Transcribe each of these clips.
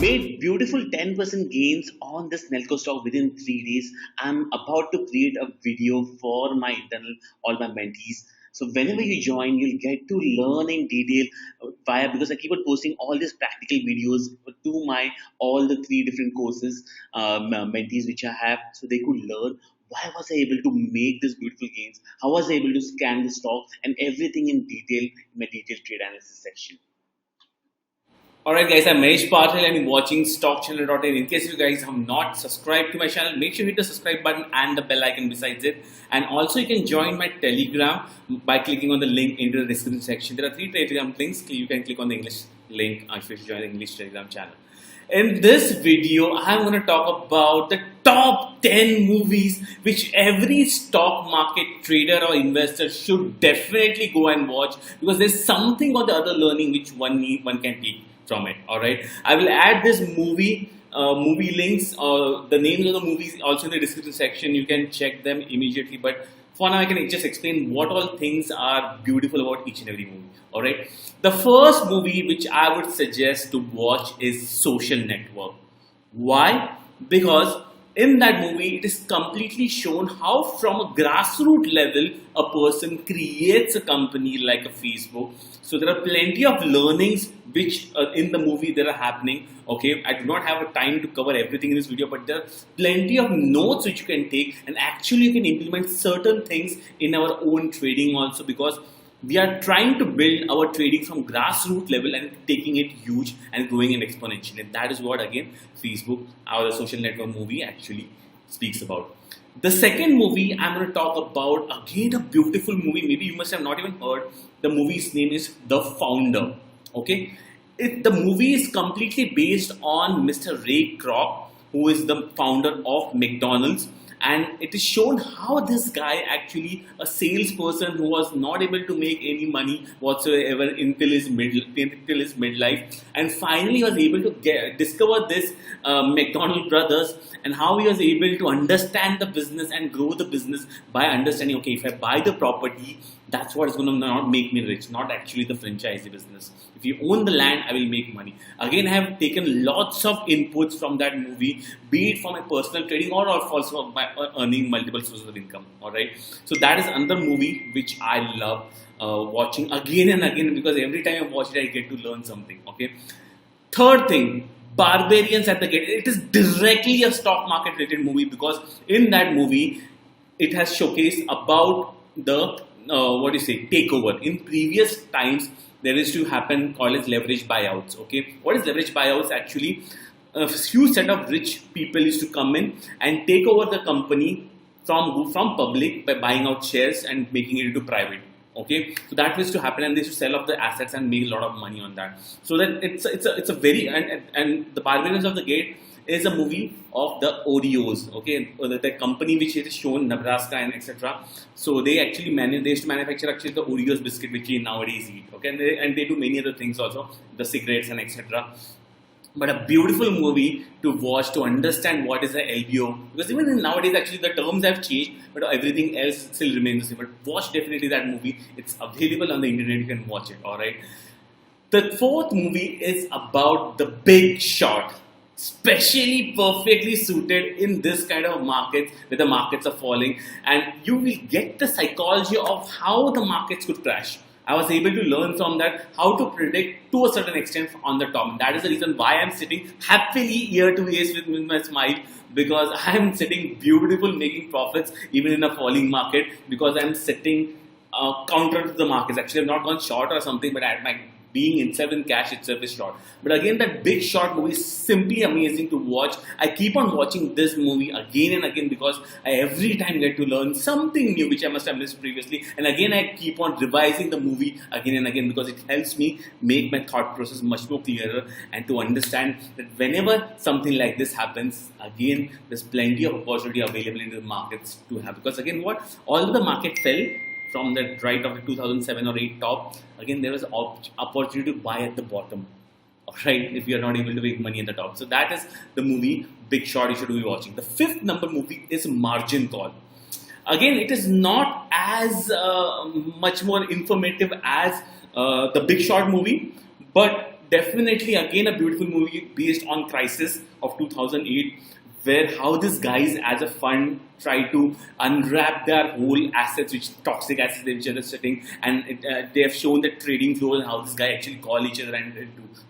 Made beautiful 10% gains on this Nelco stock within 3 days. I'm about to create a video for my internal, all my mentees. So whenever you join, you'll get to learn in detail via because I keep on posting all these practical videos to my all the three different courses mentees which I have, so they could learn why was I able to make these beautiful gains, how was I able to scan the stock, and everything in detail in my detailed trade analysis section. Alright guys, I'm Mahesh Patil and you're watching StockChannel.in. In case you guys have not subscribed to my channel, make sure you hit the subscribe button and the bell icon besides it. And also you can join my Telegram by clicking on the link into the description section. There are 3 Telegram links. You can click on the English link if you join the English Telegram channel. In this video, I'm going to talk about the top 10 movies which every stock market trader or investor should definitely go and watch, because there's something or the other learning which one can take from it. All right, I will add this movie links, the names of the movies also in the description section. You can check them immediately, but for now I can just explain what all things are beautiful about each and every movie. All right, the first movie which I would suggest to watch is Social Network. Why? Because in that movie it is completely shown how from a grassroots level a person creates a company like a Facebook. So there are plenty of learnings which in the movie that are happening. Okay, I do not have a time to cover everything in this video, but there are plenty of notes which you can take, and actually you can implement certain things in our own trading also, because we are trying to build our trading from grassroots level and taking it huge and growing it exponentially. And that is what again Facebook, our social network movie, actually speaks about. The second movie I'm going to talk about, again a beautiful movie, maybe you must have not even heard. The movie's name is The Founder. Okay, the movie is completely based on Mr. Ray Kroc, who is the founder of McDonald's. And it is shown how this guy, actually a salesperson who was not able to make any money whatsoever until his midlife, and finally was able to discover this McDonald Brothers, and how he was able to understand the business and grow the business by understanding, okay, if I buy the property, that's what is going to not make me rich, not actually the franchisee business. If you own the land, I will make money. Again, I have taken lots of inputs from that movie, be it for my personal trading or also by earning multiple sources of income. Alright, so that is another movie which I love watching again and again, because every time I watch it, I get to learn something. Okay, third thing, Barbarians at the Gate. It is directly a stock market related movie, because in that movie, it has showcased about the takeover. In previous times, there used to happen called as leverage buyouts. Okay, what is leverage buyouts? Actually, a few set of rich people used to come in and take over the company from public by buying out shares and making it into private. Okay, so that used to happen, and they should sell off the assets and make a lot of money on that. So that it's a very and the Barbarians of the Gate is a movie of the Oreos. Okay, the company which is shown Nebraska and etc. So they actually they used to manufacture actually the Oreos biscuit which we nowadays eat. Okay, and they do many other things also, the cigarettes and etc. But a beautiful movie to watch to understand what is the LBO, because even nowadays actually the terms have changed, but everything else still remains the same. But watch definitely that movie. It's available on the internet. You can watch it. All right. The fourth movie is about The Big Short, especially perfectly suited in this kind of markets where the markets are falling, and you will get the psychology of how the markets could crash. I was able to learn from that how to predict to a certain extent on the top. And that is the reason why I'm sitting happily ear to ear with my smile, because I'm sitting beautiful making profits even in a falling market, because I'm sitting counter to the markets. Actually, I've not gone short or something, but at my being itself in cash itself is short. But again, that Big Short movie is simply amazing to watch. I keep on watching this movie again and again, because I every time get to learn something new which I must have missed previously. And again, I keep on revising the movie again and again, because it helps me make my thought process much more clearer, and to understand that whenever something like this happens, again, there's plenty of opportunity available in the markets to have. Because again, although the market fell from the right of the 2007 or 8 top, again there was opportunity to buy at the bottom. Alright, if you are not able to make money at the top. So that is the movie Big Shot you should be watching. The fifth number movie is Margin Call. Again, it is not as much more informative as the Big Shot movie, but definitely again a beautiful movie based on Crisis of 2008, where how these guys as a fund try to unwrap their whole assets, which toxic assets which are sitting, and they have shown the trading floor and how this guy actually call each other and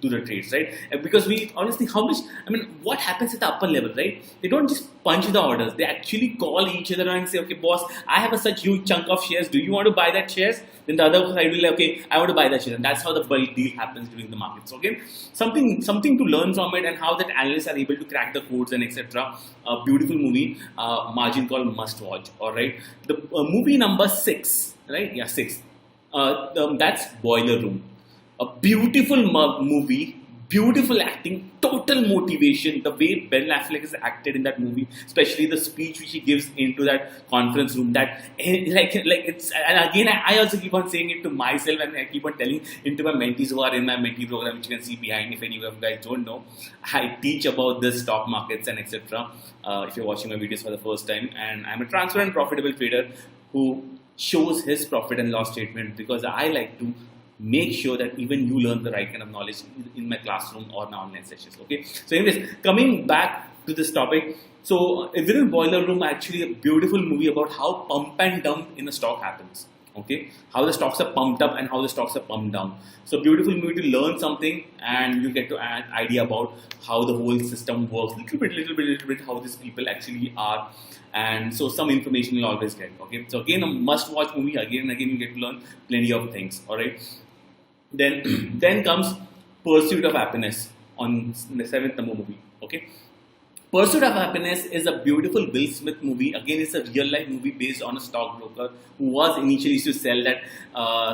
do the trades, right? Because we honestly, how much, I mean, what happens at the upper level, right? They don't just punch the orders, they actually call each other and say, okay, boss, I have a such huge chunk of shares, do you want to buy that shares? Then the other side will like, okay, I want to buy that share, and that's how the bulk deal happens during the market. So again, something to learn from it, and how that analysts are able to crack the codes and etc. A beautiful movie, Margin Call, must watch. All right, the movie number 6, right? Yeah, 6. That's Boiler Room. A beautiful movie, beautiful acting, total motivation. The way Ben Affleck has acted in that movie, especially the speech which he gives into that conference room, that like it's. And again, I also keep on saying it to myself, and I keep on telling it to my mentees who are in my mentee program, which you can see behind. If any of you guys don't know, I teach about the stock markets and etc. If you're watching my videos for the first time, and I'm a transparent, profitable trader who shows his profit and loss statement, because I like to make sure that even you learn the right kind of knowledge in my classroom or my online sessions. Okay, so anyways, coming back to this topic, so within Boiler Room, actually a beautiful movie about how pump and dump in a stock happens. Okay, how the stocks are pumped up and how the stocks are pumped down. So beautiful movie to learn something, and you get to an idea about how the whole system works, little bit how these people actually are. And so some information you'll always get. Okay, so again, a must-watch movie. Again and again, you get to learn plenty of things. All right. Then comes Pursuit of Happiness on the 7th number movie. Okay, Pursuit of Happiness is a beautiful Will Smith movie. Again, it's a real life movie based on a stockbroker who was initially used to sell that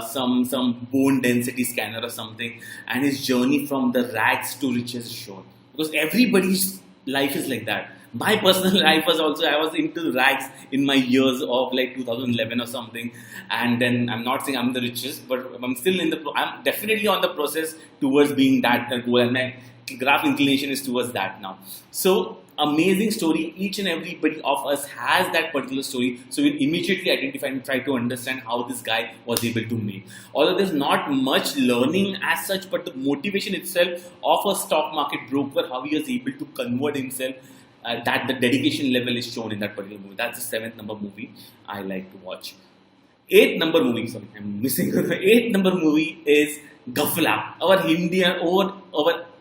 some bone density scanner or something, and his journey from the rags to riches is shown. Because everybody's life is like that. My personal life was also, I was into rags in my years of like 2011 or something, and then I'm not saying I'm the richest, but I'm still I'm definitely on the process towards being that goal, and my graph inclination is towards that now. So amazing story. Each and everybody of us has that particular story, so we immediately identify and try to understand how this guy was able to make. Although there's not much learning as such, but the motivation itself of a stock market broker, how he was able to convert himself, that the dedication level is shown in that particular movie. That's the 7th number movie I like to watch. 8th number movie, sorry, I'm missing. The 8th number movie is Ghafla, our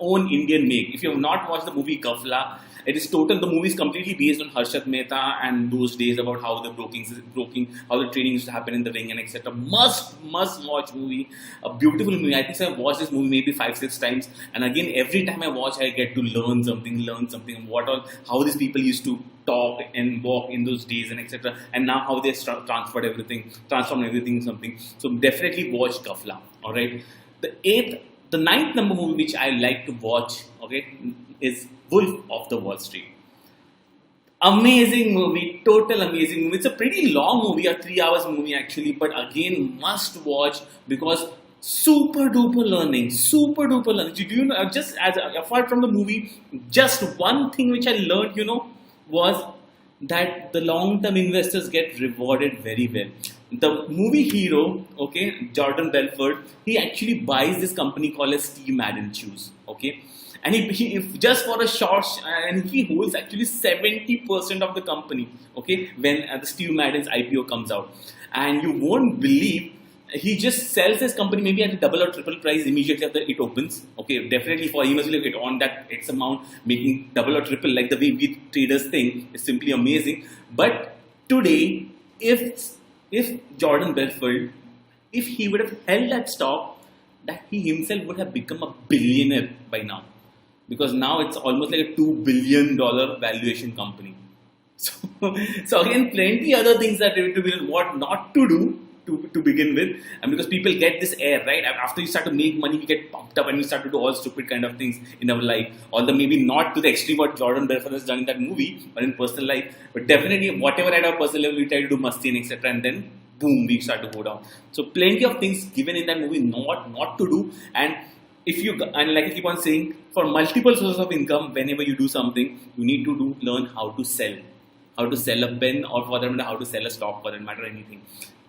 own Indian make. If you have not watched the movie Ghafla, it is total. The movie is completely based on Harshad Mehta and those days about how the broking, how the trading used to happen in the ring and etc. Must watch movie. A beautiful movie. I think I've watched this movie maybe 5-6 times, and again every time I watch, I get to learn something. How these people used to talk and walk in those days and etc. And now how they transformed everything something. So definitely watch Ghafla. All right. The 9th number movie which I like to watch, okay, is Wolf of the Wall Street. Amazing movie, total amazing movie. It's a pretty long movie, a 3 hours movie actually, but again must watch because super duper learning. Do you know? Just as apart from the movie, just one thing which I learned, was that the long-term investors get rewarded very well. The movie hero, okay, Jordan Belfort, he actually buys this company called as Steve Madden Shoes, okay, and he if just for a short, and he holds actually 70% of the company, okay, when the Steve Madden's IPO comes out, and you won't believe. He just sells his company maybe at a double or triple price immediately after it opens. Okay, definitely for him, like on that X amount, making double or triple, like the way we traders think, is simply amazing. But today, if Jordan Belfort, if he would have held that stock, that he himself would have become a billionaire by now, because now it's almost like a $2 billion valuation company. So again, plenty other things that we to be what not to do. To begin with, and because people get this air, right? After you start to make money, we get pumped up and we start to do all stupid kind of things in our life. Although maybe not to the extreme what Jordan Belfort has done in that movie, but in personal life. But definitely, whatever at our personal level, we try to do masti and etc. And then boom, we start to go down. So plenty of things given in that movie not to do. And if you, and like I keep on saying, for multiple sources of income, whenever you do something, you need to learn how to sell, a pen, or for that matter how to sell a stock, for that matter anything.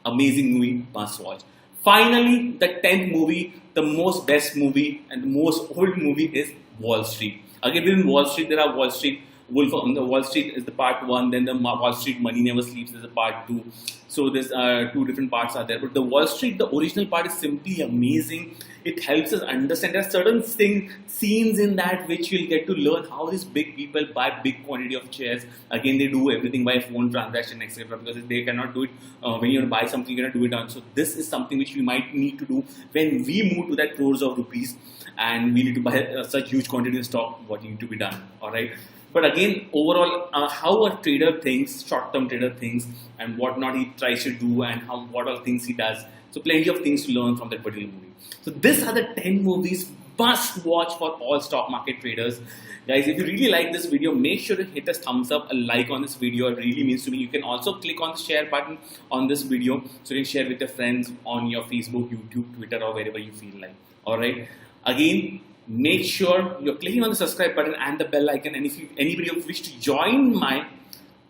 Amazing movie, must watch. Finally, the 10th movie, the most best movie and the most old movie is Wall Street. Again, within Wall Street, there are Wall Street, Wolf on the Wall Street is the part 1, then the Wall Street Money Never Sleeps is the part 2. So there's 2 different parts are there. But the Wall Street, the original part is simply amazing. It helps us understand. There are certain scenes in that which you'll get to learn how these big people buy big quantity of shares. Again, they do everything by phone transaction, etc. Because they cannot do it when you buy something, you cannot do it on. So this is something which we might need to do when we move to that crores of rupees and we need to buy such huge quantity of stock. What need to be done? All right. But again, overall, how a trader thinks, short-term trader thinks, and what not he tries to do, and what all things he does. So plenty of things to learn from that particular movie. So these are the 10 movies must watch for all stock market traders. Guys, if you really like this video, make sure to hit a thumbs up, a like on this video. It really means to me. You can also click on the share button on this video so you can share with your friends on your Facebook, YouTube, Twitter, or wherever you feel like. Alright. Again, make sure you're clicking on the subscribe button and the bell icon. And if anybody wish to join my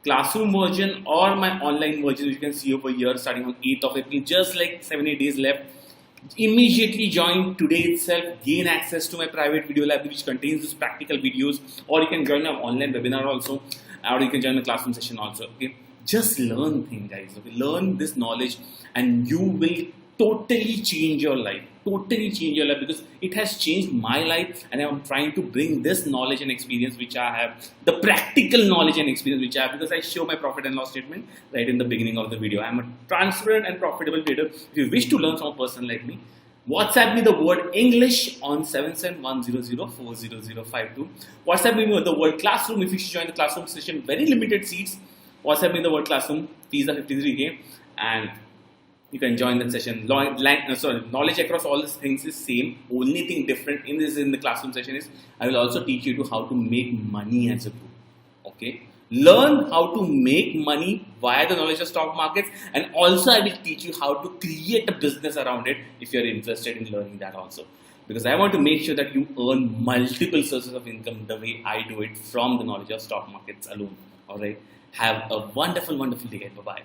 classroom version or my online version, which you can see over here, starting on 8th of April, just like 7-8 days left, immediately join today itself, gain access to my private video library which contains these practical videos, or you can join our online webinar also, or you can join the classroom session also. Okay, just learn things, guys. Okay, learn this knowledge and you will totally change your life. Because it has changed my life, and I'm trying to bring this knowledge and experience which I have, the practical knowledge and experience which I have, because I show my profit and loss statement right in the beginning of the video. I'm a transparent and profitable trader. If you wish to learn from a person like me, WhatsApp me the word English on 7710040052. WhatsApp me with the word classroom if you should join the classroom session. Very limited seats. WhatsApp me the word classroom. Fees are 53K, and you can join that session. Knowledge across all these things is same. Only thing different in the classroom session is I will also teach you to how to make money as a group. Okay, learn how to make money via the knowledge of stock markets, and also I will teach you how to create a business around it if you are interested in learning that also. Because I want to make sure that you earn multiple sources of income the way I do it from the knowledge of stock markets alone. All right. Have a wonderful day. Bye bye.